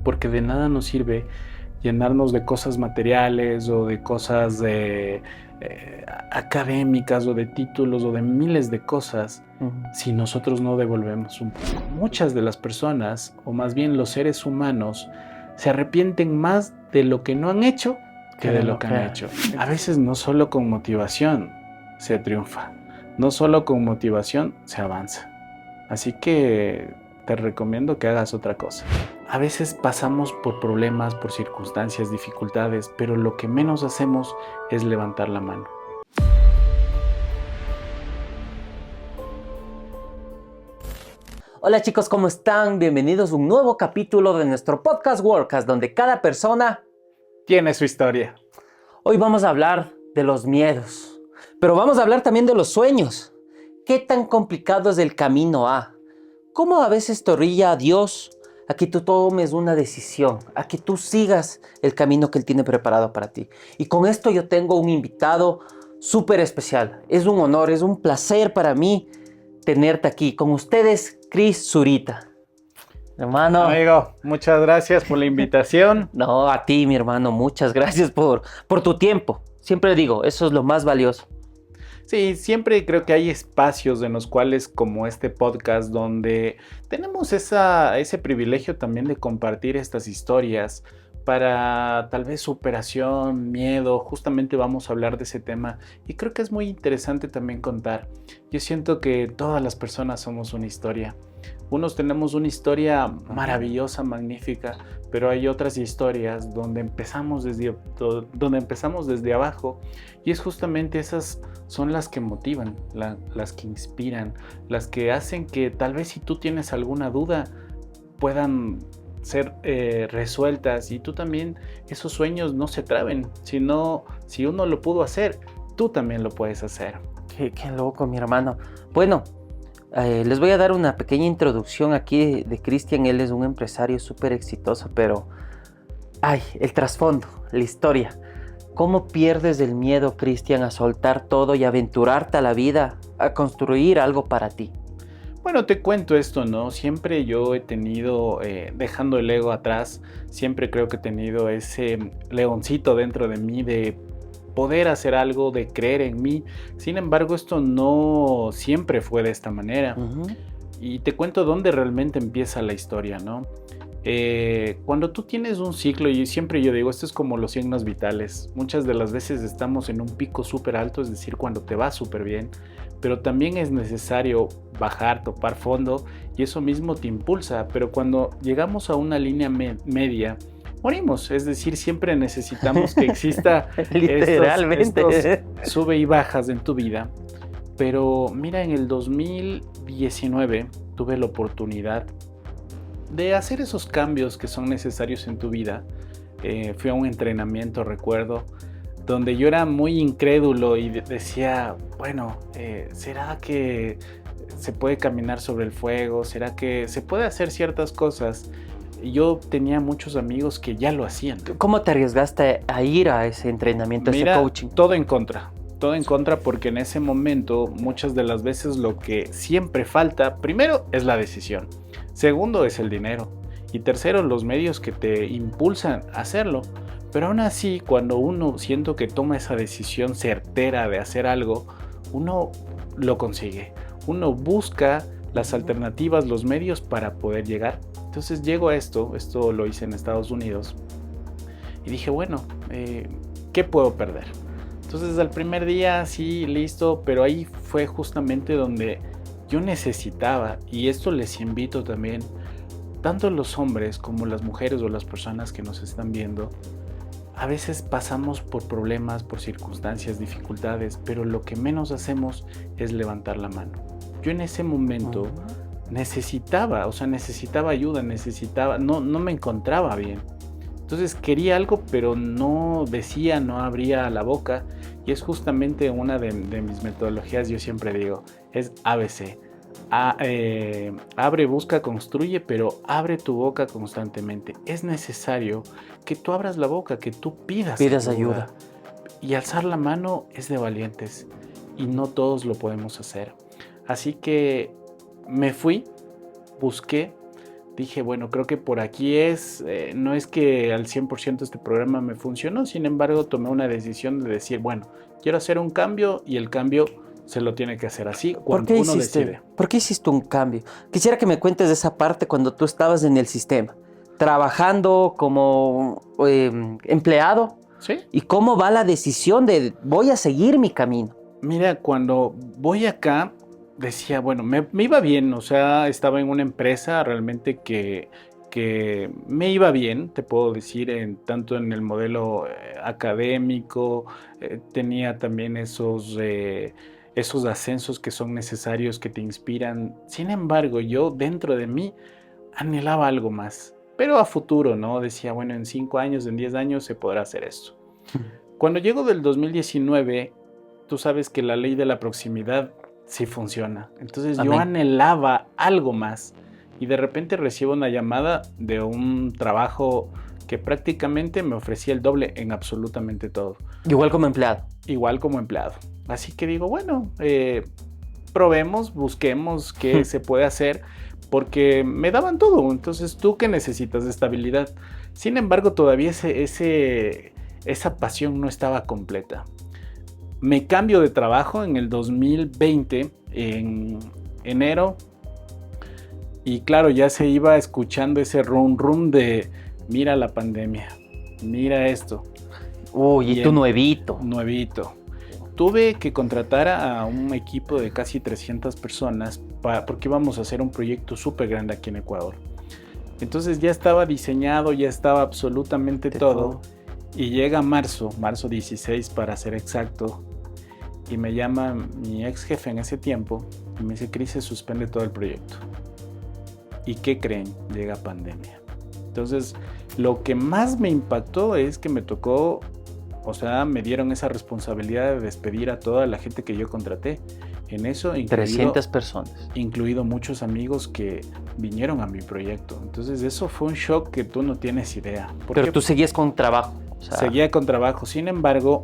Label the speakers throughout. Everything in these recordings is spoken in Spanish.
Speaker 1: porque de nada nos sirve llenarnos de cosas materiales o de cosas académicas o de títulos o de miles de cosas si nosotros no devolvemos un poco. Muchas de las personas, o más bien los seres humanos, se arrepienten más de lo que no han hecho que de lo que han hecho. A veces no solo con motivación se triunfa, no solo con motivación se avanza. Así que te recomiendo que hagas otra cosa. A veces pasamos por problemas, por circunstancias, dificultades, pero lo que menos hacemos es levantar la mano.
Speaker 2: Hola chicos, ¿cómo están? Bienvenidos a un nuevo capítulo de nuestro podcast Workcast, donde cada persona
Speaker 1: tiene su historia.
Speaker 2: Hoy vamos a hablar de los miedos, pero vamos a hablar también de los sueños. ¿Qué tan complicado es el camino a? ¿Cómo a veces te orilla a Dios a que tú tomes una decisión, a que tú sigas el camino que Él tiene preparado para ti? Y con esto yo tengo un invitado súper especial. Es un honor, es un placer para mí tenerte aquí. Con ustedes, Cris Zurita. Hermano.
Speaker 1: Amigo, muchas gracias por la invitación.
Speaker 2: No, a ti, mi hermano, muchas gracias por tu tiempo. Siempre digo, eso es lo más valioso.
Speaker 1: Sí, siempre creo que hay espacios en los cuales, como este podcast, donde tenemos ese privilegio también de compartir estas historias para tal vez superación, miedo. Justamente vamos a hablar de ese tema y creo que es muy interesante también contar. Yo siento que todas las personas somos una historia. Unos tenemos una historia maravillosa, magnífica, pero hay otras historias donde empezamos desde abajo, y es justamente esas son las que motivan, las que inspiran, las que hacen que tal vez si tú tienes alguna duda puedan ser resueltas, y tú también esos sueños no se traben, sino si uno lo pudo hacer, tú también lo puedes hacer.
Speaker 2: Qué loco, mi hermano. Bueno, les voy a dar una pequeña introducción aquí de Cristian. Él es un empresario súper exitoso, pero el trasfondo, la historia. ¿Cómo pierdes el miedo, Cristian, a soltar todo y aventurarte a la vida, a construir algo para ti?
Speaker 1: Bueno, te cuento esto, ¿no? Siempre yo he tenido, dejando el ego atrás, siempre creo que he tenido ese leoncito dentro de mí de poder hacer algo, de creer en mí. Sin embargo, esto no siempre fue de esta manera. Y te cuento dónde realmente empieza la historia, ¿no? Cuando tú tienes un ciclo, y siempre yo digo, esto es como los signos vitales. Muchas de las veces estamos en un pico súper alto, es decir, cuando te va súper bien, pero también es necesario bajar, topar fondo, y eso mismo te impulsa. Pero cuando llegamos a una línea media, morimos. Es decir, siempre necesitamos que exista
Speaker 2: literalmente
Speaker 1: estos sube y bajas en tu vida. Pero mira, en el 2019 tuve la oportunidad de hacer esos cambios que son necesarios en tu vida. Fui a un entrenamiento, recuerdo, donde yo era muy incrédulo y decía, bueno, ¿será que se puede caminar sobre el fuego? ¿Será que se puede hacer ciertas cosas? Yo tenía muchos amigos que ya lo hacían.
Speaker 2: ¿Cómo te arriesgaste a ir a ese entrenamiento, a ese coaching?
Speaker 1: Todo en contra, porque en ese momento muchas de las veces lo que siempre falta, primero es la decisión, segundo es el dinero, y tercero los medios que te impulsan a hacerlo. Pero aún así, cuando uno siento que toma esa decisión certera de hacer algo, uno lo consigue, uno busca las alternativas, los medios para poder llegar. Entonces llego a esto lo hice en Estados Unidos, y dije, bueno, ¿qué puedo perder? Entonces al primer día sí, listo, pero ahí fue justamente donde yo necesitaba, y esto les invito también, tanto los hombres como las mujeres o las personas que nos están viendo, a veces pasamos por problemas, por circunstancias, dificultades, pero lo que menos hacemos es levantar la mano. Yo en ese momento necesitaba ayuda, no me encontraba bien. Entonces quería algo, pero no decía, no abría la boca, y es justamente una de mis metodologías. Yo siempre digo, es ABC. Abre, busca, construye, pero abre tu boca constantemente. Es necesario que tú abras la boca, que tú pidas
Speaker 2: ayuda.
Speaker 1: Y alzar la mano es de valientes, y no todos lo podemos hacer. Así que me fui, busqué, dije, bueno, creo que por aquí es, no es que al 100% este programa me funcionó, sin embargo tomé una decisión de decir, bueno, quiero hacer un cambio y el cambio se lo tiene que hacer así cuando uno decide.
Speaker 2: ¿Por qué hiciste un cambio? Quisiera que me cuentes de esa parte cuando tú estabas en el sistema, trabajando como empleado.
Speaker 1: ¿Sí?
Speaker 2: ¿Y cómo va la decisión de voy a seguir mi camino?
Speaker 1: Mira, cuando voy acá, decía, bueno, me iba bien, o sea, estaba en una empresa realmente que me iba bien, te puedo decir, tanto en el modelo académico, tenía también esos ascensos que son necesarios, que te inspiran. Sin embargo, yo dentro de mí anhelaba algo más, pero a futuro, ¿no? Decía, bueno, en 5 años, en 10 años se podrá hacer esto. Cuando llego del 2019, tú sabes que la ley de la proximidad sí funciona. Entonces
Speaker 2: Amén.
Speaker 1: yo anhelaba algo más y de repente recibo una llamada de un trabajo que prácticamente me ofrecía el doble en absolutamente todo.
Speaker 2: Igual como empleado.
Speaker 1: Igual como empleado. Así que digo, bueno, probemos, busquemos qué se puede hacer, porque me daban todo. Entonces, ¿tú qué necesitas? De estabilidad. Sin embargo, todavía esa pasión no estaba completa. Me cambio de trabajo en el 2020, en enero, y claro, ya se iba escuchando ese rum de mira la pandemia, mira esto.
Speaker 2: Uy, y tú nuevito.
Speaker 1: Nuevito. Tuve que contratar a un equipo de casi 300 personas porque íbamos a hacer un proyecto súper grande aquí en Ecuador. Entonces ya estaba diseñado, ya estaba absolutamente todo. Y llega marzo 16 para ser exacto, y me llama mi ex jefe en ese tiempo y me dice, Cris, se suspende todo el proyecto. ¿Y qué creen? Llega pandemia. Entonces, lo que más me impactó es que me tocó, o sea, me dieron esa responsabilidad de despedir a toda la gente que yo contraté. En eso,
Speaker 2: 300 personas.
Speaker 1: Incluido muchos amigos que vinieron a mi proyecto. Entonces, eso fue un shock que tú no tienes idea.
Speaker 2: Pero tú seguías con trabajo.
Speaker 1: O sea, seguía con trabajo. Sin embargo,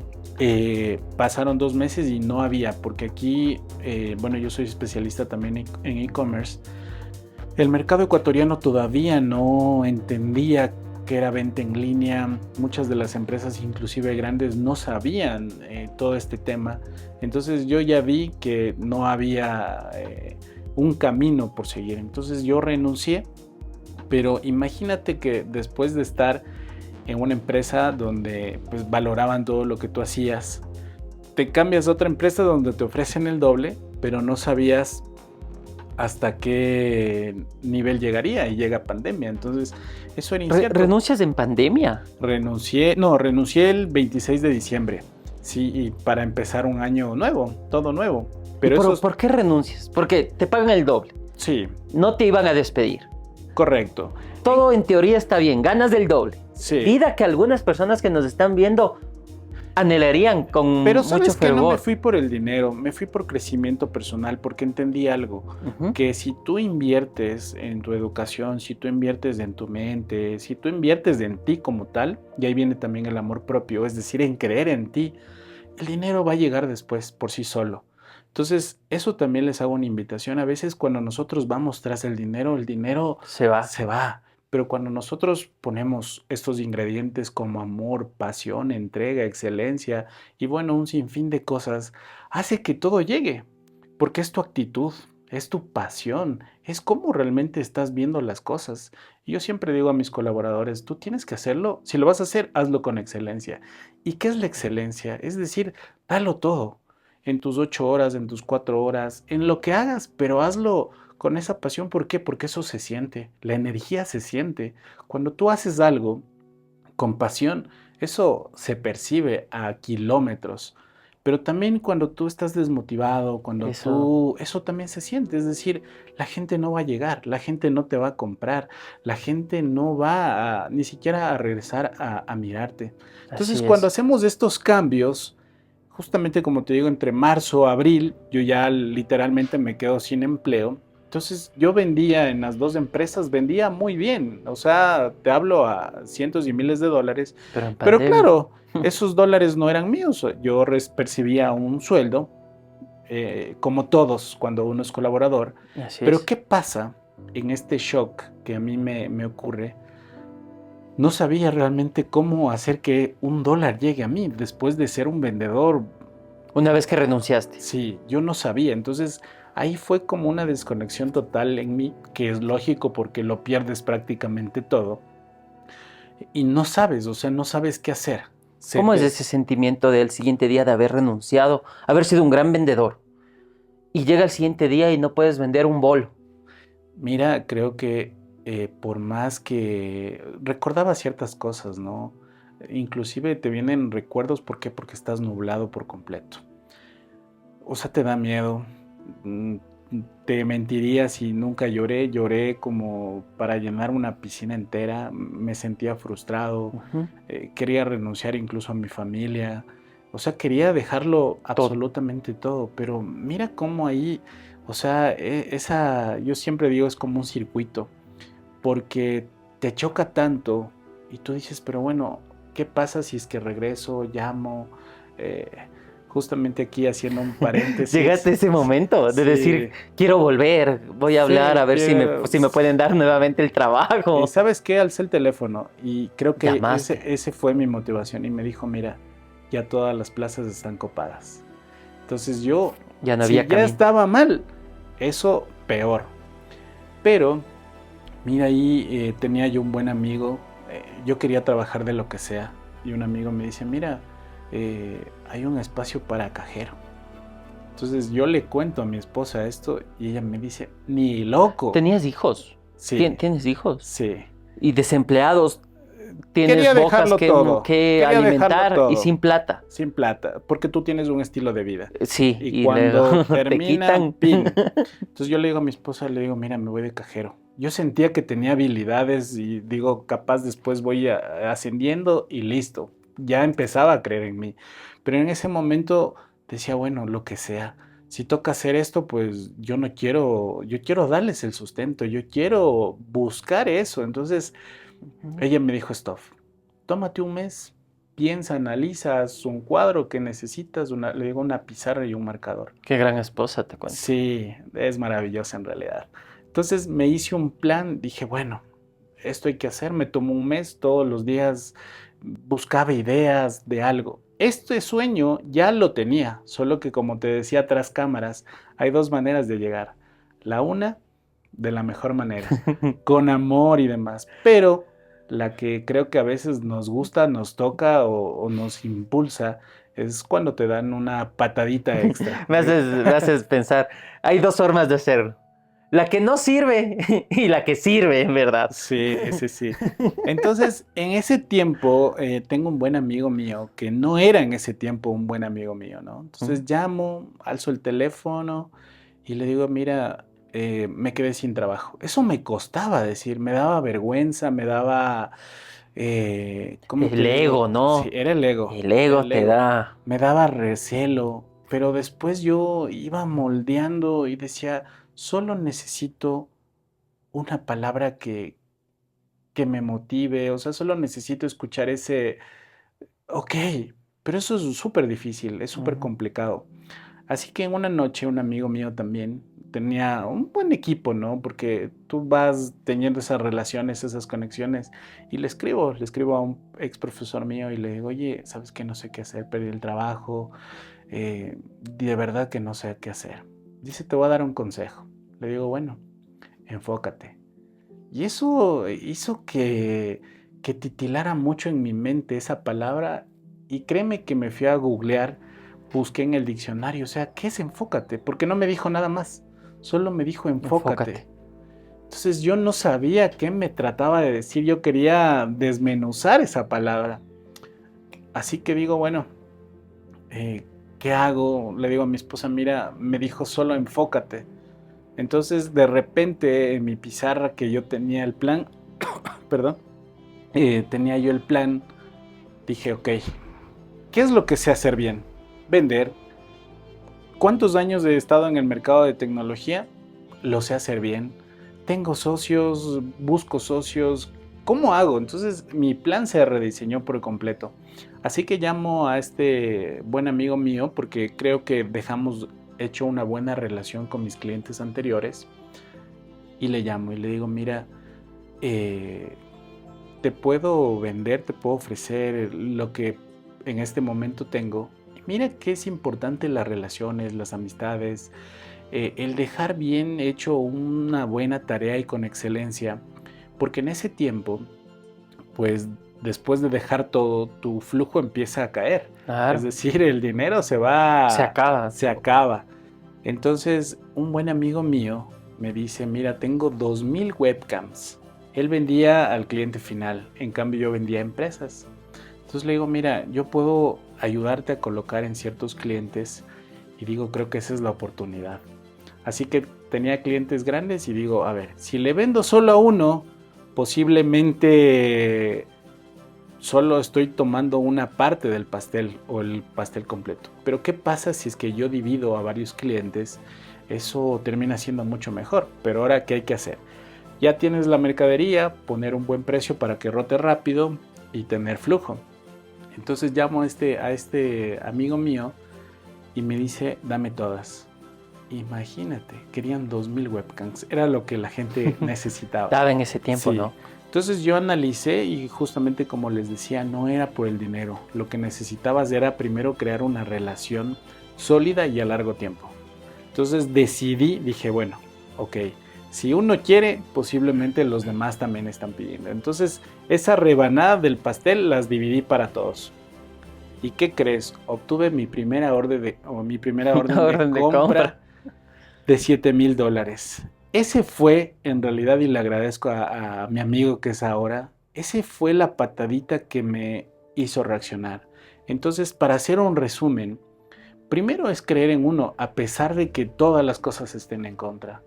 Speaker 1: pasaron 2 meses y no había, porque aquí, bueno, yo soy especialista también en e-commerce. El mercado ecuatoriano todavía no entendía que era venta en línea. Muchas de las empresas, inclusive grandes, no sabían todo este tema. Entonces yo ya vi que no había un camino por seguir. Entonces yo renuncié, pero imagínate que después de estar en una empresa donde pues valoraban todo lo que tú hacías, te cambias a otra empresa donde te ofrecen el doble, pero no sabías hasta qué nivel llegaría, y llega pandemia. Entonces eso era incierto.
Speaker 2: ¿Renuncias en pandemia?
Speaker 1: Renuncié el 26 de diciembre, sí, y para empezar un año nuevo, todo nuevo. Pero
Speaker 2: ¿Por qué renuncias? Porque te pagan el doble.
Speaker 1: Sí.
Speaker 2: No te iban a despedir.
Speaker 1: Correcto.
Speaker 2: Todo en teoría está bien, ganas del doble.
Speaker 1: Sí.
Speaker 2: Vida que algunas personas que nos están viendo anhelarían con
Speaker 1: Pero
Speaker 2: mucho
Speaker 1: sabes que
Speaker 2: fervor.
Speaker 1: no me fui por el dinero, me fui por crecimiento personal, porque entendí algo, que si tú inviertes en tu educación, si tú inviertes en tu mente, si tú inviertes en ti como tal, y ahí viene también el amor propio, es decir, en creer en ti, el dinero va a llegar después por sí solo. Entonces, eso también les hago una invitación. A veces cuando nosotros vamos tras el dinero se va. Pero cuando nosotros ponemos estos ingredientes como amor, pasión, entrega, excelencia y bueno, un sinfín de cosas, hace que todo llegue. Porque es tu actitud, es tu pasión, es cómo realmente estás viendo las cosas. Y yo siempre digo a mis colaboradores, tú tienes que hacerlo, si lo vas a hacer, hazlo con excelencia. ¿Y qué es la excelencia? Es decir, dalo todo. En tus 8 horas, en tus 4 horas, en lo que hagas, pero hazlo con esa pasión. ¿Por qué? Porque eso se siente, la energía se siente. Cuando tú haces algo con pasión, eso se percibe a kilómetros. Pero también cuando tú estás desmotivado, eso también se siente. Es decir, la gente no va a llegar, la gente no te va a comprar, la gente no va ni siquiera a regresar a mirarte. Entonces, cuando hacemos estos cambios, justamente como te digo, entre marzo y abril, yo ya literalmente me quedo sin empleo. Entonces yo vendía en las 2 empresas, vendía muy bien, o sea, te hablo a cientos y miles de dólares, pero claro, esos dólares no eran míos, yo percibía un sueldo, como todos cuando uno es colaborador. Pero ¿qué pasa? en este shock que a mí me ocurre, no sabía realmente cómo hacer que $1 llegue a mí después de ser un vendedor.
Speaker 2: Una vez que renunciaste.
Speaker 1: Sí, yo no sabía. Entonces ahí fue como una desconexión total en mí, que es lógico porque lo pierdes prácticamente todo. Y no sabes, o sea, no sabes qué hacer.
Speaker 2: ¿Cómo es ese sentimiento del siguiente día de haber renunciado, haber sido un gran vendedor? Y llega el siguiente día y no puedes vender un bolo.
Speaker 1: Mira, creo que por más que recordaba ciertas cosas, ¿no? Inclusive te vienen recuerdos, ¿por qué? Porque estás nublado por completo. O sea, te da miedo. Mm, Te mentiría si nunca lloré. Lloré como para llenar una piscina entera. Me sentía frustrado.
Speaker 2: Ujú.
Speaker 1: Quería renunciar incluso a mi familia. O sea, quería dejarlo
Speaker 2: Todo.
Speaker 1: absolutamente todo. Pero mira cómo ahí, o sea, yo siempre digo, es como un circuito. Porque te choca tanto y tú dices, pero bueno, ¿qué pasa si es que regreso, llamo? Eh, Justamente aquí haciendo un
Speaker 2: Llegaste
Speaker 1: paréntesis.
Speaker 2: a ese momento de decir,
Speaker 1: Sí,
Speaker 2: quiero volver, voy a hablar a
Speaker 1: sí,
Speaker 2: ver si me pueden dar nuevamente el
Speaker 1: y
Speaker 2: trabajo.
Speaker 1: ¿sabes qué? Alcé el teléfono y creo que
Speaker 2: Llamaste.
Speaker 1: ese fue mi motivación y me dijo, mira, ya todas las plazas están copadas. Entonces yo,
Speaker 2: Ya no
Speaker 1: si
Speaker 2: había
Speaker 1: ya
Speaker 2: camino.
Speaker 1: estaba mal, eso peor. Pero, mira, ahí tenía yo un buen amigo, yo quería trabajar de lo que sea y un amigo me dice, mira, hay un espacio para cajero. Entonces yo le cuento a mi esposa esto y ella me dice, ni loco.
Speaker 2: ¿Tenías hijos?
Speaker 1: Sí,
Speaker 2: ¿Tienes hijos?
Speaker 1: sí.
Speaker 2: Y desempleados, tienes
Speaker 1: Quería
Speaker 2: bocas
Speaker 1: dejarlo todo.
Speaker 2: que
Speaker 1: Quería dejarlo
Speaker 2: alimentar y
Speaker 1: todo.
Speaker 2: sin plata.
Speaker 1: Sin plata, porque tú tienes un estilo de vida.
Speaker 2: Sí,
Speaker 1: Y
Speaker 2: y luego
Speaker 1: cuando
Speaker 2: te
Speaker 1: termina,
Speaker 2: quitan.
Speaker 1: pin. Entonces yo le digo a mi esposa, le digo, mira, me voy de cajero. Yo sentía que tenía habilidades y digo, capaz después voy ascendiendo y listo. Ya empezaba a creer en mí. Pero en ese momento decía, bueno, lo que sea. Si toca hacer esto, pues yo quiero darles el sustento, yo quiero buscar eso. Entonces ella me dijo, stop, tómate un mes, piensa, analizas un cuadro que necesitas, le digo una pizarra y un marcador.
Speaker 2: Qué gran esposa, te cuento.
Speaker 1: Sí, es maravillosa en realidad. Entonces me hice un plan, dije, bueno, esto hay que hacer, me tomó un mes, todos los días buscaba ideas de algo. Este sueño ya lo tenía, solo que como te decía tras cámaras, hay dos maneras de llegar. La una, de la mejor manera, con amor y demás, pero la que creo que a veces nos gusta, nos toca o nos impulsa, es cuando te dan una patadita extra.
Speaker 2: Me haces pensar, hay dos formas de hacerlo. La que no sirve y la que sirve, en verdad.
Speaker 1: Sí, ese sí. Entonces, en ese tiempo, tengo un buen amigo mío, que no era en ese tiempo un buen amigo mío, ¿no? Entonces llamo, alzo el teléfono y le digo, mira, me quedé sin trabajo. Eso me costaba decir, me daba vergüenza, me daba, ¿cómo te
Speaker 2: El ego,
Speaker 1: digo? Sí,
Speaker 2: ¿no?
Speaker 1: era el ego,
Speaker 2: El
Speaker 1: era
Speaker 2: ego
Speaker 1: el
Speaker 2: te
Speaker 1: ego.
Speaker 2: da.
Speaker 1: Me daba recelo, pero después yo iba moldeando y decía, solo necesito una palabra que me motive, o sea, solo necesito escuchar ese, ok, pero eso es súper difícil, es súper
Speaker 2: Ujú.
Speaker 1: complicado. Así que en una noche un amigo mío también tenía un buen equipo, ¿no? Porque tú vas teniendo esas relaciones, esas conexiones, y le escribo a un ex profesor mío y le digo, oye, ¿sabes qué? No sé qué hacer, perdí el trabajo, de verdad que no sé qué hacer. Dice, te voy a dar un consejo. Le digo, bueno, enfócate. Y eso hizo que titilara mucho en mi mente esa palabra y créeme que me fui a googlear, busqué en el diccionario, o sea, ¿qué es enfócate? Porque no me dijo nada más, solo me dijo enfócate.
Speaker 2: Enfócate.
Speaker 1: Entonces yo no sabía qué me trataba de decir, yo quería desmenuzar esa palabra. Así que digo, bueno, ¿qué hago? Le digo a mi esposa, mira, me dijo solo enfócate. Entonces de repente en mi pizarra que yo tenía el plan, perdón, tenía yo el plan, dije, ok, ¿qué es lo que sé hacer bien? Vender. ¿Cuántos años he estado en el mercado de tecnología? Lo sé hacer bien. Tengo socios, busco socios. ¿Cómo hago? Entonces mi plan se rediseñó por completo. Así que llamo a este buen amigo mío porque creo que dejamos hecho una buena relación con mis clientes anteriores. y le llamo y le digo, mira, te puedo vender, te puedo ofrecer lo que en este momento tengo. Y mira que es importante las relaciones, las amistades, el dejar bien hecho una buena tarea y con excelencia, porque en ese tiempo, pues después de dejar todo, tu flujo empieza a caer. Es
Speaker 2: Claro.
Speaker 1: decir, el dinero
Speaker 2: Se acaba.
Speaker 1: se acaba. Entonces, un buen amigo mío me dice, mira, tengo 2000 webcams. Él vendía al cliente final, en cambio yo vendía a empresas. Entonces le digo, mira, yo puedo ayudarte a colocar en ciertos clientes y digo, creo que esa es la oportunidad. Así que tenía clientes grandes y digo, a ver, si le vendo solo a uno, posiblemente solo estoy tomando una parte del pastel o el pastel completo. Pero ¿qué pasa si es que yo divido a varios clientes? Eso termina siendo mucho mejor. Pero ahora, ¿qué hay que hacer? Ya tienes la mercadería, poner un buen precio para que rote rápido y tener flujo. Entonces llamo a este amigo mío y me dice, dame todas. Imagínate, querían 2000 webcams. Era lo que la gente necesitaba.
Speaker 2: Daba en ese tiempo,
Speaker 1: Sí.
Speaker 2: ¿no?
Speaker 1: Entonces yo analicé y justamente como les decía, no era por el dinero. Lo que necesitabas era primero crear una relación sólida y a largo tiempo. Entonces decidí, dije, bueno, ok, si uno quiere, posiblemente los demás también están pidiendo. Entonces esa rebanada del pastel las dividí para todos. ¿Y qué crees? Obtuve mi primera orden de
Speaker 2: Orden de
Speaker 1: compra
Speaker 2: compra.
Speaker 1: de $7,000. Ese fue, en realidad, y le agradezco a mi amigo que es ahora, ese fue la patadita que me hizo reaccionar. Entonces, para hacer un resumen, primero es creer en uno, a pesar de que todas las cosas estén en contra.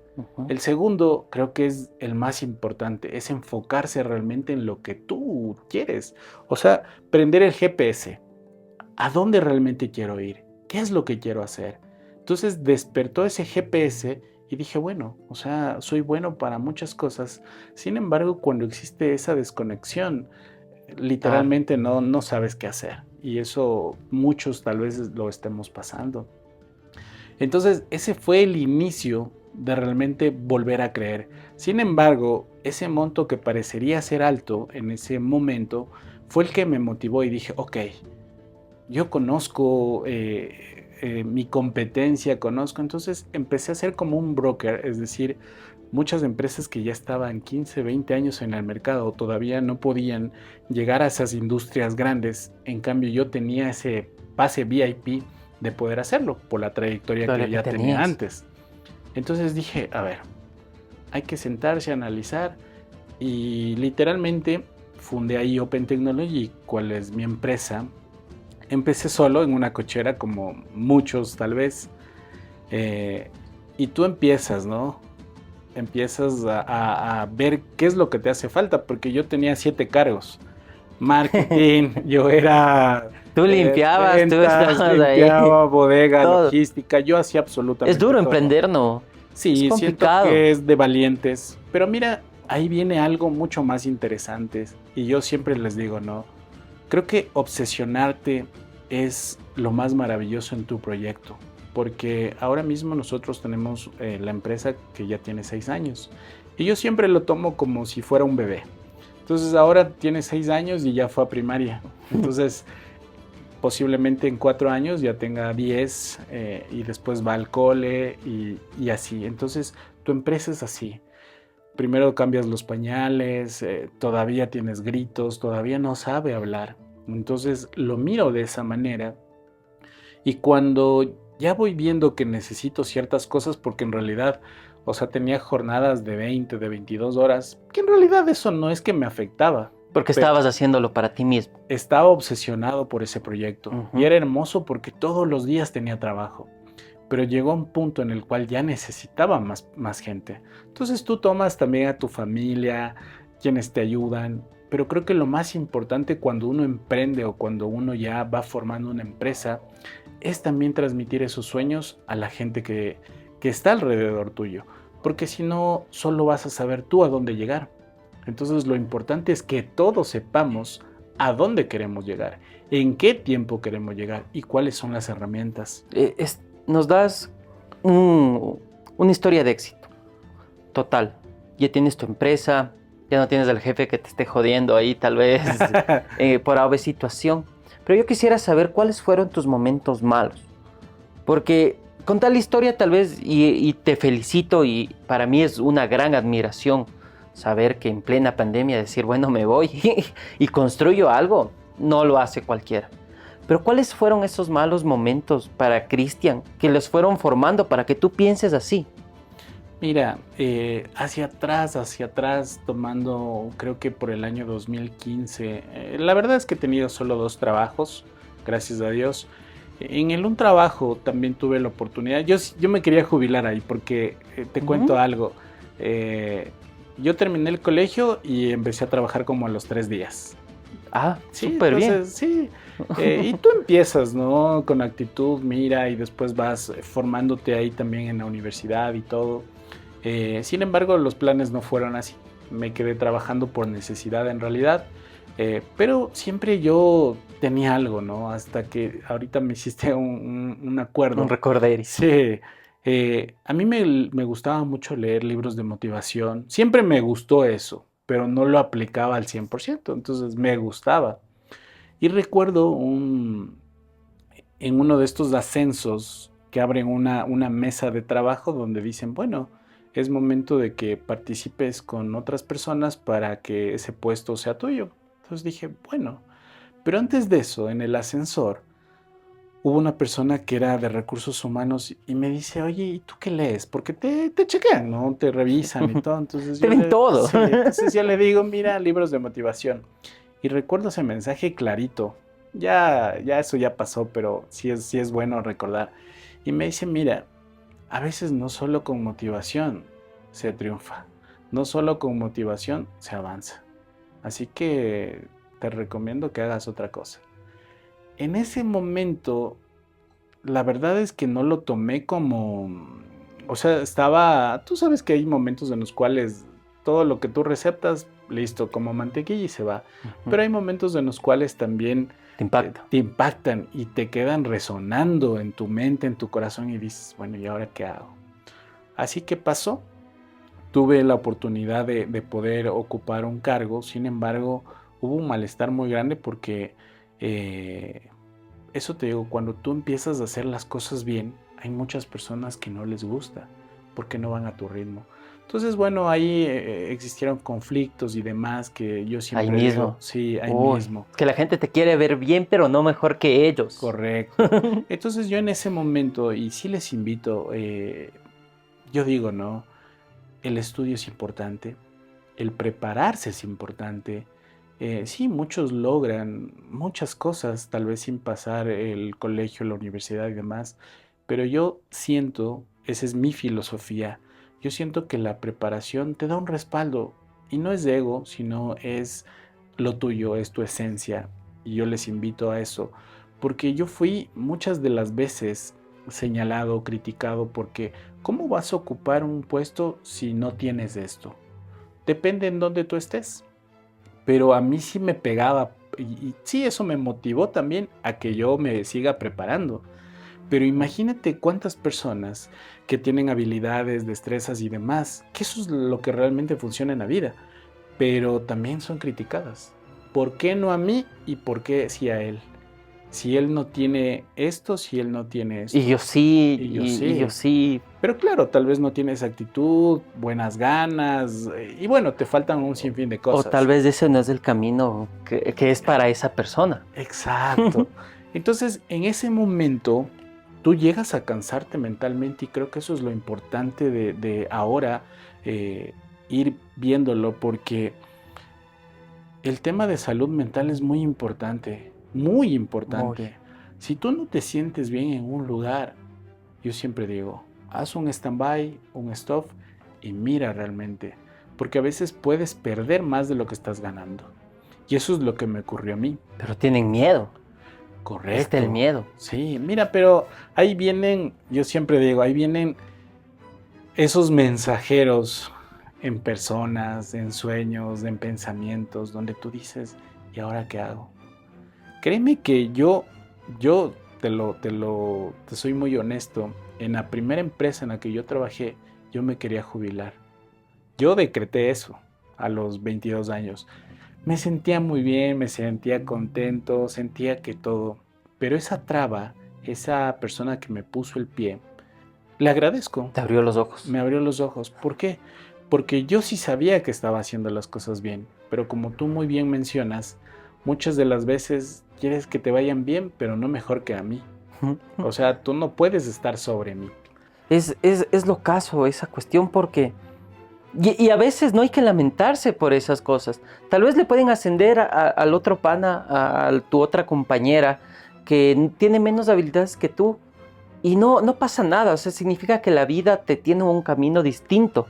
Speaker 1: El segundo, creo que es el más importante, es enfocarse realmente en lo que tú quieres. O sea, prender el GPS. ¿A dónde realmente quiero ir? ¿Qué es lo que quiero hacer? Entonces despertó ese GPS y dije, bueno, o sea, soy bueno para muchas cosas. Sin embargo, cuando existe esa desconexión,
Speaker 2: Claro.
Speaker 1: literalmente no sabes qué hacer. Y eso muchos tal vez lo estemos pasando. Entonces, ese fue el inicio de realmente volver a creer. Sin embargo, ese monto que parecería ser alto en ese momento fue el que me motivó y dije, ok, yo conozco mi competencia, conozco, entonces empecé a ser como un broker, es decir, muchas empresas que ya estaban 15, 20 años en el mercado todavía no podían llegar a esas industrias grandes, en cambio yo tenía ese pase VIP de poder hacerlo por la trayectoria
Speaker 2: Todo lo
Speaker 1: que
Speaker 2: que
Speaker 1: ya tenía
Speaker 2: tenías.
Speaker 1: antes. Entonces dije, a ver, hay que sentarse a analizar y literalmente fundé ahí Open Technology, cual es mi empresa. Empecé solo en una cochera, como muchos tal vez, y tú empiezas, ¿no? Empiezas a ver qué es lo que te hace falta, porque yo tenía 7 cargos. Marketing, yo era
Speaker 2: Tú limpiabas, tú
Speaker 1: ventas,
Speaker 2: estabas ahí.
Speaker 1: limpiaba, bodega,
Speaker 2: Todo.
Speaker 1: logística, yo hacía
Speaker 2: Es
Speaker 1: absolutamente
Speaker 2: duro
Speaker 1: todo.
Speaker 2: emprender, ¿no? Es
Speaker 1: Sí, siento
Speaker 2: complicado.
Speaker 1: que es de valientes, pero mira, ahí viene algo mucho más interesante, y yo siempre les digo, ¿no? Creo que obsesionarte es lo más maravilloso en tu proyecto, porque ahora mismo nosotros tenemos la empresa que ya tiene 6 años y yo siempre lo tomo como si fuera un bebé. Entonces ahora tiene 6 años y ya fue a primaria. Entonces posiblemente en 4 años ya tenga 10 y después va al cole y así. Entonces tu empresa es así. Primero cambias los pañales, todavía tienes gritos, todavía no sabe hablar. Entonces lo miro de esa manera y cuando ya voy viendo que necesito ciertas cosas, porque en realidad, o sea, tenía jornadas de 20, de 22 horas, que en realidad eso no es que me afectaba,
Speaker 2: Porque
Speaker 1: pero
Speaker 2: estabas haciéndolo para ti mismo.
Speaker 1: estaba obsesionado por ese proyecto y
Speaker 2: Ujú.
Speaker 1: era hermoso porque todos los días tenía trabajo. Pero llegó un punto en el cual ya necesitaba más gente. Entonces tú tomas también a tu familia, quienes te ayudan, pero creo que lo más importante cuando uno emprende o cuando uno ya va formando una empresa es también transmitir esos sueños a la gente que está alrededor tuyo, porque si no, solo vas a saber tú a dónde llegar. Entonces lo importante es que todos sepamos a dónde queremos llegar, en qué tiempo queremos llegar y cuáles son las herramientas.
Speaker 2: Nos das una historia de éxito, total. ya tienes tu empresa, ya no tienes al jefe que te esté jodiendo ahí tal vez por ave situación. Pero yo quisiera saber cuáles fueron tus momentos malos. Porque con tal historia tal vez, y te felicito, y para mí es una gran admiración saber que en plena pandemia decir, bueno, me voy y construyo algo, no lo hace cualquiera. Pero ¿cuáles fueron esos malos momentos para Cristian que los fueron formando para que tú pienses así?
Speaker 1: Mira, hacia atrás, tomando creo que por el año 2015, la verdad es que he tenido solo 2 trabajos, gracias a Dios. En un trabajo también tuve la oportunidad, yo me quería jubilar ahí porque te cuento algo, yo terminé el colegio y empecé a trabajar como a los 3 días.
Speaker 2: Ah,
Speaker 1: Sí,
Speaker 2: súper bien.
Speaker 1: entonces sí, y tú empiezas, ¿no? Con actitud, mira, y después vas formándote ahí también en la universidad y todo. Sin embargo, los planes no fueron así. Me quedé trabajando por necesidad en realidad, pero siempre yo tenía algo, ¿no? Hasta que ahorita me hiciste un
Speaker 2: Un
Speaker 1: acuerdo.
Speaker 2: recorderis.
Speaker 1: Sí, a mí me gustaba mucho leer libros de motivación. Siempre me gustó eso, pero no lo aplicaba al 100%, entonces me gustaba. Y recuerdo en uno de estos ascensos que abren una mesa de trabajo donde dicen, bueno, es momento de que participes con otras personas para que ese puesto sea tuyo. Entonces dije, bueno, pero antes de eso, en el ascensor, hubo una persona que era de recursos humanos y me dice, oye, ¿y tú qué lees? Porque te chequean, ¿no? Te revisan y todo. Entonces
Speaker 2: Te ven todo.
Speaker 1: sí, entonces yo le digo, mira, libros de motivación. Y recuerdo ese mensaje clarito. Ya eso ya pasó, pero sí es bueno recordar. Y me dice, mira, a veces no solo con motivación se triunfa, no solo con motivación se avanza. Así que te recomiendo que hagas otra cosa. En ese momento, la verdad es que no lo tomé como, o sea, tú sabes que hay momentos en los cuales todo lo que tú receptas, listo, como mantequilla y se va. Pero hay momentos en los cuales también
Speaker 2: Te impacta.
Speaker 1: te impactan y te quedan resonando en tu mente, en tu corazón y dices, bueno, ¿y ahora qué hago? Así que pasó. Tuve la oportunidad de poder ocupar un cargo, sin embargo, hubo un malestar muy grande porque eh, eso te digo, cuando tú empiezas a hacer las cosas bien, hay muchas personas que no les gusta porque no van a tu ritmo. Entonces, bueno, ahí existieron conflictos y demás que yo
Speaker 2: Ahí
Speaker 1: siempre digo,
Speaker 2: mismo.
Speaker 1: sí, ahí
Speaker 2: Uy,
Speaker 1: mismo.
Speaker 2: que la gente te quiere ver bien, pero no mejor que ellos.
Speaker 1: Correcto. Entonces yo en ese momento, y sí les invito, yo digo, ¿no? El estudio es importante, el prepararse es importante. Sí, muchos logran muchas cosas, tal vez sin pasar el colegio, la universidad y demás, pero yo siento, esa es mi filosofía, yo siento que la preparación te da un respaldo y no es de ego, sino es lo tuyo, es tu esencia y yo les invito a eso, porque yo fui muchas de las veces señalado, criticado, porque ¿cómo vas a ocupar un puesto si no tienes esto? Depende en dónde tú estés. Pero a mí sí me pegaba y sí, eso me motivó también a que yo me siga preparando. Pero imagínate cuántas personas que tienen habilidades, destrezas y demás, que eso es lo que realmente funciona en la vida, pero también son criticadas. ¿Por qué no a mí y por qué sí a él? Si él no tiene esto, si él no tiene esto.
Speaker 2: Y yo sí,
Speaker 1: Y yo
Speaker 2: y
Speaker 1: sí.
Speaker 2: yo sí.
Speaker 1: Pero claro, tal vez no tienes actitud, buenas ganas, y bueno, te faltan un sinfín de
Speaker 2: O
Speaker 1: cosas.
Speaker 2: tal vez ese no es el camino que es para esa persona.
Speaker 1: Exacto. Entonces, en ese momento, tú llegas a cansarte mentalmente y creo que eso es lo importante de ahora ir viéndolo porque el tema de salud mental es muy importante, muy
Speaker 2: Muy.
Speaker 1: importante. Si tú no te sientes bien en un lugar, yo siempre digo, haz un stand-by, un stop y mira realmente, porque a veces puedes perder más de lo que estás ganando. Y eso es lo que me ocurrió a mí.
Speaker 2: Pero tienen miedo.
Speaker 1: Correcto.
Speaker 2: Está el miedo.
Speaker 1: Sí, mira, pero ahí vienen, yo siempre digo, ahí vienen esos mensajeros en personas, en sueños, en pensamientos, donde tú dices, ¿y ahora qué hago? Créeme que yo te soy muy honesto. En la primera empresa en la que yo trabajé, yo me quería jubilar. Yo decreté eso a los 22 años. Me sentía muy bien, me sentía contento, sentía que todo. Pero esa traba, esa persona que me puso el pie, le agradezco.
Speaker 2: Te abrió los ojos.
Speaker 1: Me abrió los ojos. ¿Por qué? Porque yo sí sabía que estaba haciendo las cosas bien. Pero como tú muy bien mencionas, muchas de las veces quieres que te vayan bien, pero no mejor que a mí. O sea, tú no puedes estar sobre mí.
Speaker 2: Es lo caso esa cuestión porque... Y a veces no hay que lamentarse por esas cosas. Tal vez le pueden ascender al otro pana, a tu otra compañera que tiene menos habilidades que tú y no pasa nada. O sea, significa que la vida te tiene un camino distinto.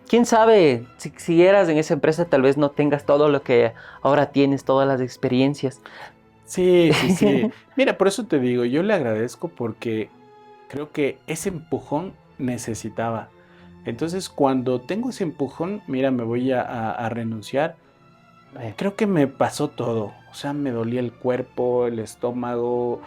Speaker 2: Quién sabe, si siguieras en esa empresa tal vez no tengas todo lo que ahora tienes, todas las experiencias.
Speaker 1: Sí, sí, sí. Mira, por eso te digo, yo le agradezco porque creo que ese empujón necesitaba. Entonces, cuando tengo ese empujón, mira, me voy a renunciar. Creo que me pasó todo. O sea, me dolía el cuerpo, el estómago,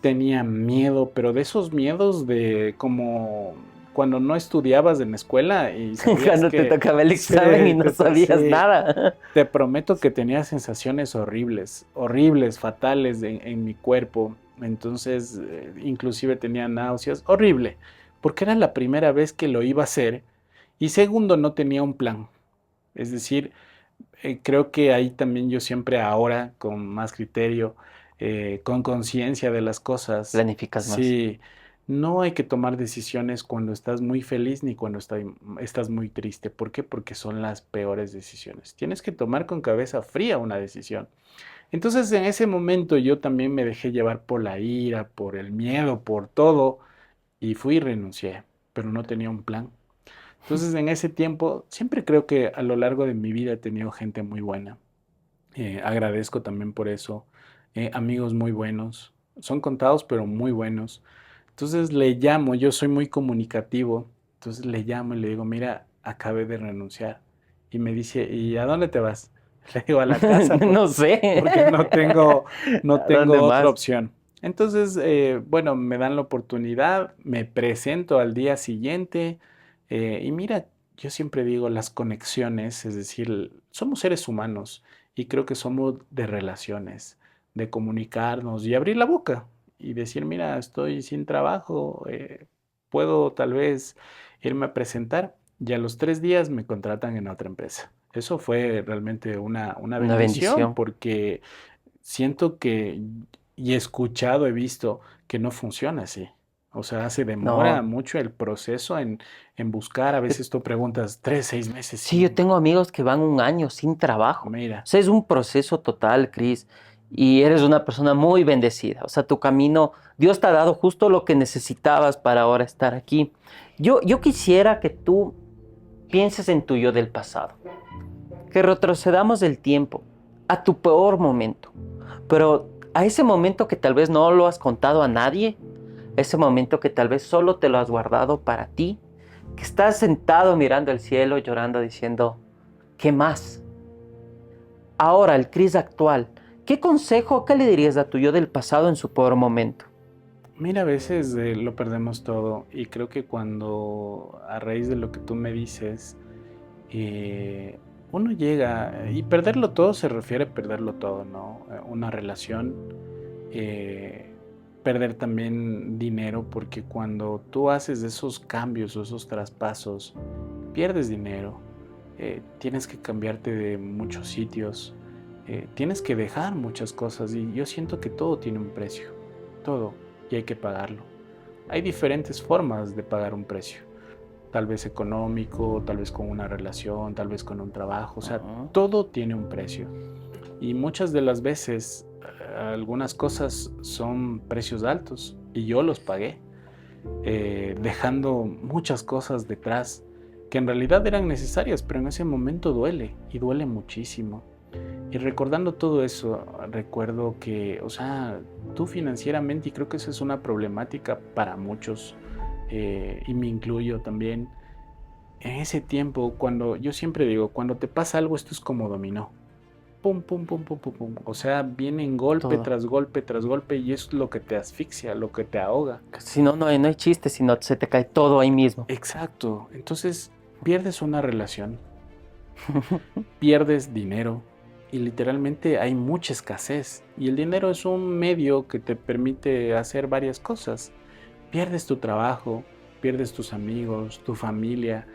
Speaker 1: tenía miedo, pero de esos miedos de como cuando no estudiabas en la escuela y sabías
Speaker 2: Cuando te
Speaker 1: que
Speaker 2: tocaba el
Speaker 1: sí,
Speaker 2: examen y no sabías
Speaker 1: sí,
Speaker 2: nada.
Speaker 1: te prometo que tenía sensaciones horribles, horribles, fatales en mi cuerpo. Entonces, inclusive tenía náuseas, horrible, porque era la primera vez que lo iba a hacer y segundo, no tenía un plan. Es decir, creo que ahí también yo siempre ahora, con más criterio, con conciencia de las cosas,
Speaker 2: Planificas más.
Speaker 1: sí, no hay que tomar decisiones cuando estás muy feliz ni cuando estás muy triste. ¿Por qué? Porque son las peores decisiones. Tienes que tomar con cabeza fría una decisión. Entonces en ese momento yo también me dejé llevar por la ira, por el miedo, por todo, y fui y renuncié, pero no tenía un plan. Entonces, en ese tiempo, siempre creo que a lo largo de mi vida he tenido gente muy buena. Agradezco también por eso. Amigos muy buenos. Son contados, pero muy buenos. Entonces le llamo, yo soy muy comunicativo. Entonces le llamo y le digo, mira, acabé de renunciar. Y me dice, ¿y a dónde te vas? Le digo, a la casa,
Speaker 2: No sé.
Speaker 1: porque no
Speaker 2: ¿A dónde
Speaker 1: tengo otra
Speaker 2: más?
Speaker 1: opción. Entonces, bueno, me dan la oportunidad, me presento al día siguiente y mira, yo siempre digo las conexiones, es decir, somos seres humanos y creo que somos de relaciones, de comunicarnos y abrir la boca y decir, mira, estoy sin trabajo, puedo tal vez irme a presentar y a los 3 días me contratan en otra empresa. Eso fue realmente una
Speaker 2: Una
Speaker 1: bendición
Speaker 2: bendición.
Speaker 1: porque siento que, y he escuchado, he visto que no funciona así. O sea, se demora
Speaker 2: No.
Speaker 1: mucho el proceso en buscar. A
Speaker 2: Yo-
Speaker 1: veces tú preguntas 3, 6 meses
Speaker 2: Sí, yo
Speaker 1: sin.
Speaker 2: tengo amigos que van un año sin trabajo. O
Speaker 1: Mira,
Speaker 2: sea, es un proceso total, Cris. Y eres una persona muy bendecida. O sea, tu camino, Dios te ha dado justo lo que necesitabas para ahora estar aquí. Yo quisiera que tú pienses en tu yo del pasado. Que retrocedamos el tiempo a tu peor momento. Pero a ese momento que tal vez no lo has contado a nadie, ese momento que tal vez solo te lo has guardado para ti, que estás sentado mirando el cielo, llorando, diciendo, ¿qué más? Ahora, el Cris actual, ¿qué consejo, qué le dirías a tu yo del pasado en su peor momento?
Speaker 1: mira, a veces lo perdemos todo y creo que cuando a raíz de lo que tú me dices, eh, uno llega y perderlo todo se refiere a perderlo todo, ¿no? Una relación, eh, perder también dinero, porque cuando tú haces esos cambios o esos traspasos, pierdes dinero, tienes que cambiarte de muchos sitios, tienes que dejar muchas cosas y yo siento que todo tiene un precio, todo, y hay que pagarlo. Hay diferentes formas de pagar un precio, tal vez económico, tal vez con una relación, tal vez con un trabajo, o sea,
Speaker 2: Ujú.
Speaker 1: todo tiene un precio. Y muchas de las veces algunas cosas son precios altos y yo los pagué, dejando muchas cosas detrás que en realidad eran necesarias, pero en ese momento duele y duele muchísimo. Y recordando todo eso, recuerdo que, o sea, tú financieramente, y creo que esa es una problemática para muchos, y me incluyo también, en ese tiempo, cuando yo siempre digo, cuando te pasa algo, esto es como dominó. Pum, pum, pum, pum, pum, pum. O sea, vienen golpe
Speaker 2: Todo.
Speaker 1: tras golpe tras golpe y es lo que te asfixia, lo que te ahoga.
Speaker 2: Si no, no hay chiste, si no se te cae todo ahí mismo.
Speaker 1: Exacto. Entonces, pierdes una relación, pierdes dinero y literalmente hay mucha escasez. Y el dinero es un medio que te permite hacer varias cosas. Pierdes tu trabajo, pierdes tus amigos, tu familia,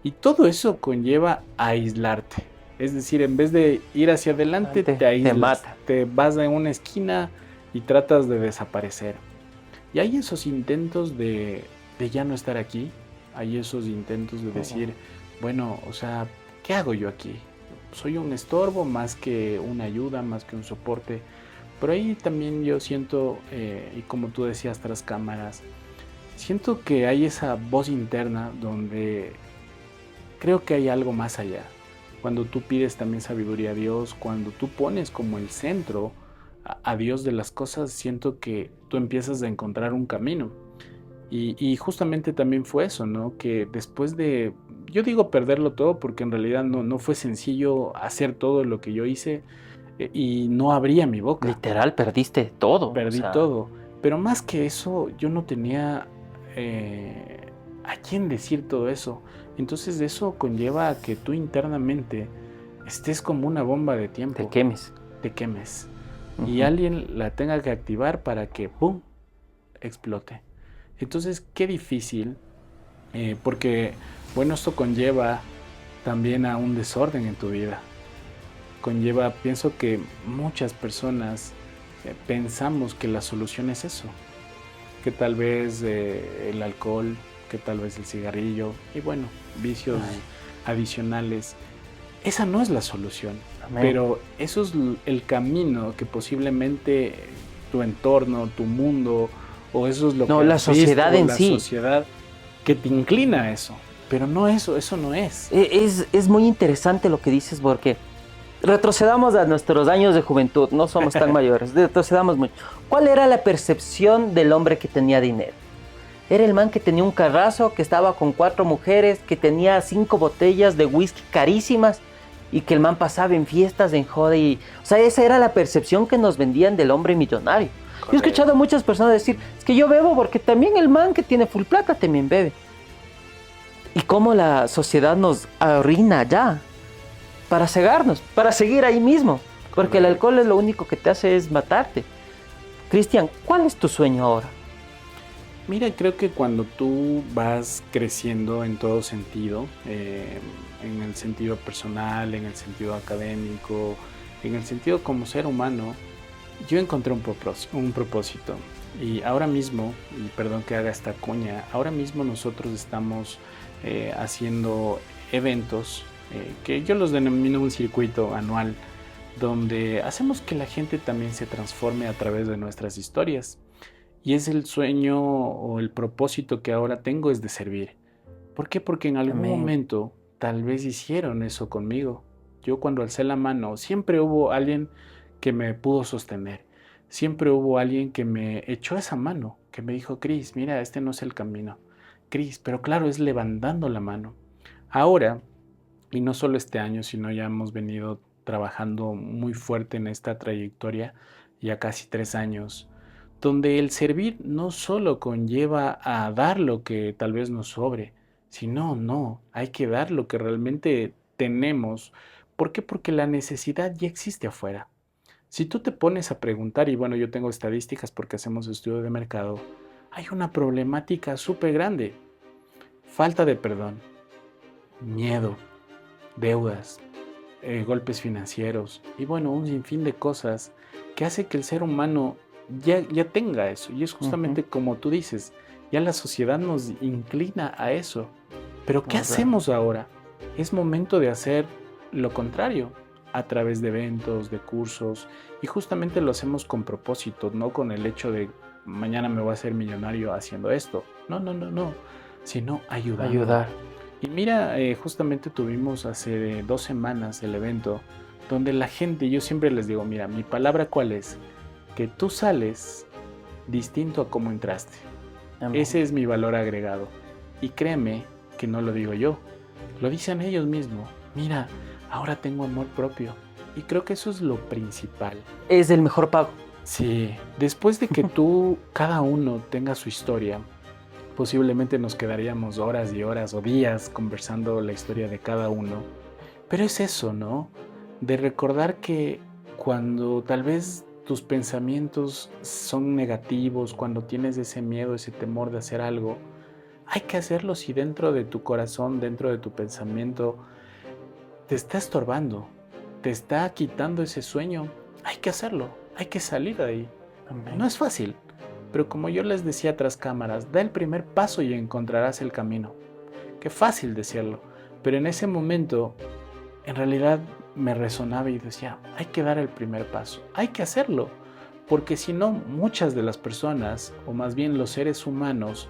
Speaker 1: y todo eso conlleva a aislarte. Es decir, en vez de ir hacia adelante, te aíslas,
Speaker 2: mata.
Speaker 1: te vas a una esquina y tratas de desaparecer. Y hay esos intentos de ya no estar aquí, hay esos intentos de decir, bueno, o sea, ¿qué hago yo aquí? Soy un estorbo más que una ayuda, más que un soporte. Pero ahí también yo siento, y como tú decías tras cámaras, siento que hay esa voz interna donde creo que hay algo más allá. Cuando tú pides también sabiduría a Dios, cuando tú pones como el centro a Dios de las cosas, siento que tú empiezas a encontrar un camino. Y justamente también fue eso, ¿no? Que después de, yo digo perderlo todo porque en realidad no fue sencillo hacer todo lo que yo hice, y no abría mi boca.
Speaker 2: Literal, perdiste todo.
Speaker 1: Perdí todo. Pero más que eso, yo no tenía a quién decir todo eso. Entonces eso conlleva a que tú internamente estés como una bomba de tiempo.
Speaker 2: Te quemes.
Speaker 1: Te quemes. Y alguien la tenga que activar para que ¡pum! Explote. Entonces, qué difícil, porque, bueno, esto conlleva también a un desorden en tu vida. Pienso que muchas personas pensamos que la solución es eso, que tal vez el alcohol, que tal vez el cigarrillo, y bueno, vicios adicionales. Esa no es la solución. Amén. Pero eso es el camino que posiblemente tu entorno, tu mundo, o eso es lo que
Speaker 2: la sociedad en sí.
Speaker 1: La sociedad que te inclina a eso. Pero no eso no es.
Speaker 2: Es muy interesante lo que dices, porque retrocedamos a nuestros años de juventud, no somos tan mayores, retrocedamos mucho. ¿Cuál era la percepción del hombre que tenía dinero? Era el man que tenía un carrazo, que estaba con 4 mujeres, que tenía 5 botellas de whisky carísimas y que el man pasaba en fiestas, en joda. O sea, esa era la percepción que nos vendían del hombre millonario. Correcto. Yo he escuchado a muchas personas decir, es que yo bebo porque también el man que tiene full plata también bebe. Y cómo la sociedad nos arruina ya para cegarnos, para seguir ahí mismo. Porque el alcohol es lo único que te hace es matarte. Cristian, ¿cuál es tu sueño ahora?
Speaker 1: Mira, creo que cuando tú vas creciendo en todo sentido, en el sentido personal, en el sentido académico, en el sentido como ser humano, yo encontré un propósito. Y ahora mismo, y perdón que haga esta cuña, ahora mismo nosotros estamos haciendo eventos que yo los denomino un circuito anual, donde hacemos que la gente también se transforme a través de nuestras historias. Y es el sueño o el propósito que ahora tengo, es de servir. ¿Por qué? Porque en algún momento tal vez hicieron eso conmigo. Yo cuando alcé la mano, siempre hubo alguien que me pudo sostener. Siempre hubo alguien que me echó esa mano, que me dijo, Cris, mira, este no es el camino. Cris, pero claro, es levantando la mano. Ahora, y no solo este año, sino ya hemos venido trabajando muy fuerte en esta trayectoria, ya casi 3 años, donde el servir no solo conlleva a dar lo que tal vez nos sobre, sino hay que dar lo que realmente tenemos. ¿Por qué? Porque la necesidad ya existe afuera. Si tú te pones a preguntar, y bueno, yo tengo estadísticas porque hacemos estudio de mercado, hay una problemática súper grande. Falta de perdón, miedo, deudas, golpes financieros y bueno, un sinfín de cosas que hace que el ser humano ya tenga eso. Y es justamente como tú dices, ya la sociedad nos inclina a eso. Pero ¿qué hacemos ahora? Es momento de hacer lo contrario, a través de eventos, de cursos, y justamente lo hacemos con propósito, no con el hecho de mañana me voy a hacer millonario haciendo esto. No, sino ayudar. Y mira, justamente tuvimos hace 2 semanas el evento donde la gente, yo siempre les digo, mira, mi palabra ¿cuál es? Que tú sales distinto a cómo entraste. Amén. Ese es mi valor agregado. Y créeme que no lo digo yo, lo dicen ellos mismos. Mira, ahora tengo amor propio. Y creo que eso es lo principal.
Speaker 2: Es el mejor pago.
Speaker 1: Sí, después de que tú, cada uno tenga su historia, posiblemente nos quedaríamos horas y horas o días conversando la historia de cada uno. Pero es eso, ¿no? De recordar que cuando tal vez tus pensamientos son negativos, cuando tienes ese miedo, ese temor de hacer algo, hay que hacerlo si dentro de tu corazón, dentro de tu pensamiento, te está estorbando, te está quitando ese sueño. Hay que hacerlo, hay que salir de ahí.
Speaker 2: Amén.
Speaker 1: No es fácil, pero como yo les decía tras cámaras, da el primer paso y encontrarás el camino. Qué fácil decirlo, pero en ese momento en realidad me resonaba y decía, hay que dar el primer paso, hay que hacerlo, porque si no, muchas de las personas, o más bien los seres humanos,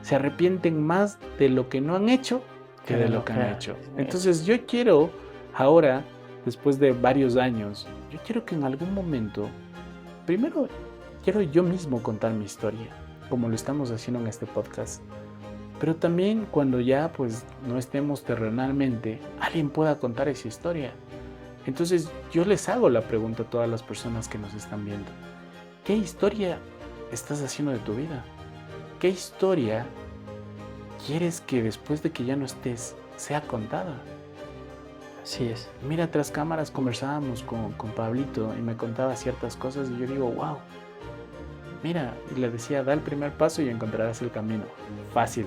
Speaker 1: se arrepienten más de lo que no han hecho que de lo que han hecho. Entonces yo quiero ahora, después de varios años, yo quiero que en algún momento, primero quiero yo mismo contar mi historia, como lo estamos haciendo en este podcast. Pero también cuando ya pues no estemos terrenalmente, alguien pueda contar esa historia. Entonces yo les hago la pregunta a todas las personas que nos están viendo. ¿Qué historia estás haciendo de tu vida? ¿Qué historia quieres que después de que ya no estés sea contada?
Speaker 2: Así es.
Speaker 1: Mira, tras cámaras conversábamos con Pablito y me contaba ciertas cosas y yo digo, wow. Mira, y le decía, da el primer paso y encontrarás el camino. Fácil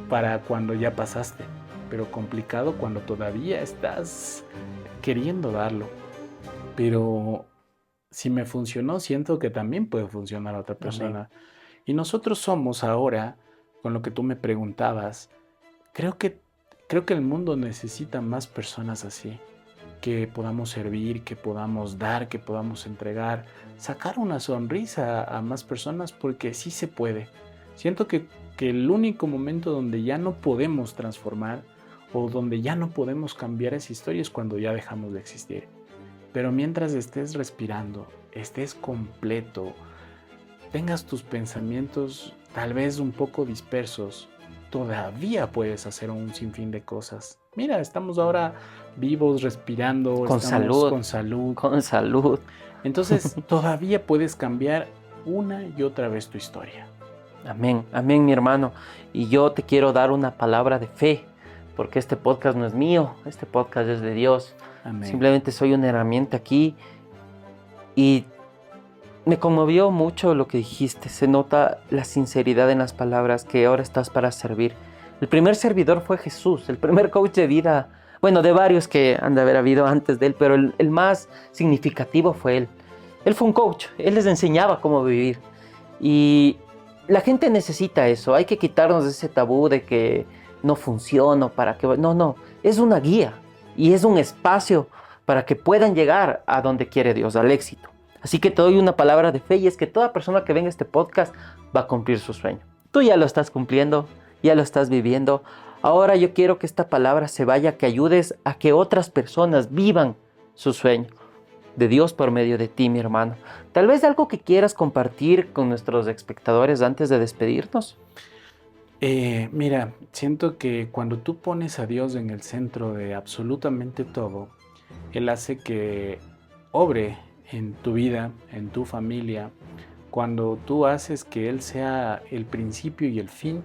Speaker 1: para cuando ya pasaste, pero complicado cuando todavía estás queriendo darlo. Pero si me funcionó, siento que también puede funcionar a otra persona. Amén. Y nosotros somos ahora, con lo que tú me preguntabas, creo que el mundo necesita más personas así, que podamos servir, que podamos dar, que podamos entregar, sacar una sonrisa a más personas, porque sí se puede. Siento que el único momento donde ya no podemos transformar o donde ya no podemos cambiar esa historia es cuando ya dejamos de existir. Pero mientras estés respirando, estés completo, tengas tus pensamientos tal vez un poco dispersos, todavía puedes hacer un sinfín de cosas. Mira, estamos ahora vivos, respirando,
Speaker 2: con
Speaker 1: estamos
Speaker 2: salud.
Speaker 1: con salud. Entonces, todavía puedes cambiar una y otra vez tu historia.
Speaker 2: Amén, amén, mi hermano. Y yo te quiero dar una palabra de fe, porque este podcast no es mío, este podcast es de Dios. Amén. Simplemente soy una herramienta aquí y me conmovió mucho lo que dijiste. Se nota la sinceridad en las palabras, que ahora estás para servir. El primer servidor fue Jesús, el primer coach de vida, bueno, de varios que han de haber habido antes de él, pero el más significativo fue él. Él fue un coach, él les enseñaba cómo vivir. Y la gente necesita eso, hay que quitarnos ese tabú de que no funciona, para que... No, es una guía y es un espacio para que puedan llegar a donde quiere Dios, al éxito. Así que te doy una palabra de fe y es que toda persona que venga a este podcast va a cumplir su sueño. Tú ya lo estás cumpliendo, ya lo estás viviendo. Ahora yo quiero que esta palabra se vaya, que ayudes a que otras personas vivan su sueño de Dios por medio de ti, mi hermano. Tal vez algo que quieras compartir con nuestros espectadores antes de despedirnos.
Speaker 1: Mira, siento que cuando tú pones a Dios en el centro de absolutamente todo, Él hace que obre en tu vida, en tu familia. Cuando tú haces que Él sea el principio y el fin,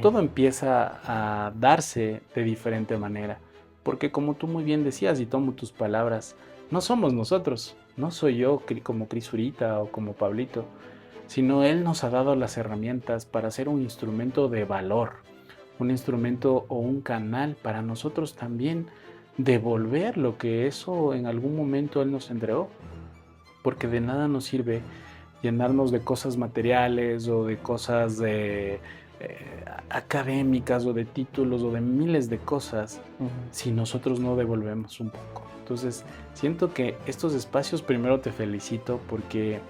Speaker 1: todo empieza a darse de diferente manera. Porque como tú muy bien decías y tomo tus palabras, no somos nosotros, no soy yo como Crisurita o como Pablito, sino Él nos ha dado las herramientas para ser un instrumento de valor, un instrumento o un canal para nosotros también devolver lo que eso en algún momento Él nos entregó. Porque de nada nos sirve llenarnos de cosas materiales o de cosas académicas o de títulos o de miles de cosas si nosotros no devolvemos un poco. Entonces siento que estos espacios, primero te felicito porque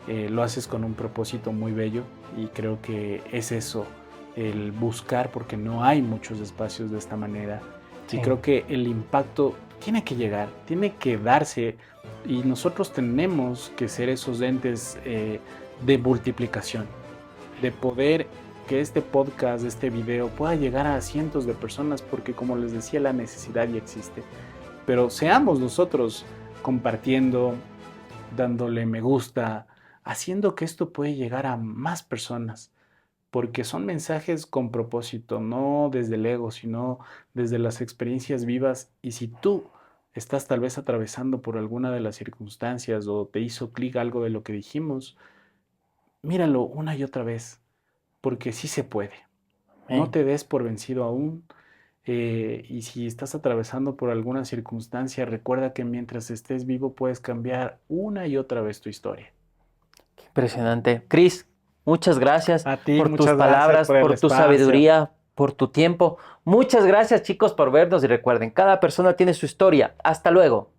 Speaker 1: lo haces con un propósito muy bello y creo que es eso, el buscar, porque no hay muchos espacios de esta manera. Sí. Y creo que el impacto tiene que llegar, tiene que darse y nosotros tenemos que ser esos entes de multiplicación, de poder que este podcast, este video pueda llegar a cientos de personas, porque como les decía, la necesidad ya existe. Pero seamos nosotros compartiendo, dándole me gusta, haciendo que esto pueda llegar a más personas, porque son mensajes con propósito, no desde el ego, sino desde las experiencias vivas. Y si tú estás tal vez atravesando por alguna de las circunstancias o te hizo clic algo de lo que dijimos, míralo una y otra vez, porque sí se puede. No
Speaker 2: Amén.
Speaker 1: te des por vencido aún. Y si estás atravesando por alguna circunstancia, recuerda que mientras estés vivo puedes cambiar una y otra vez tu historia.
Speaker 2: Impresionante. Cris, muchas gracias
Speaker 1: A ti,
Speaker 2: por tus
Speaker 1: muchas gracias
Speaker 2: palabras,
Speaker 1: por el
Speaker 2: por tu
Speaker 1: espacio.
Speaker 2: sabiduría, por tu tiempo. Muchas gracias, chicos, por vernos y recuerden, cada persona tiene su historia. Hasta luego.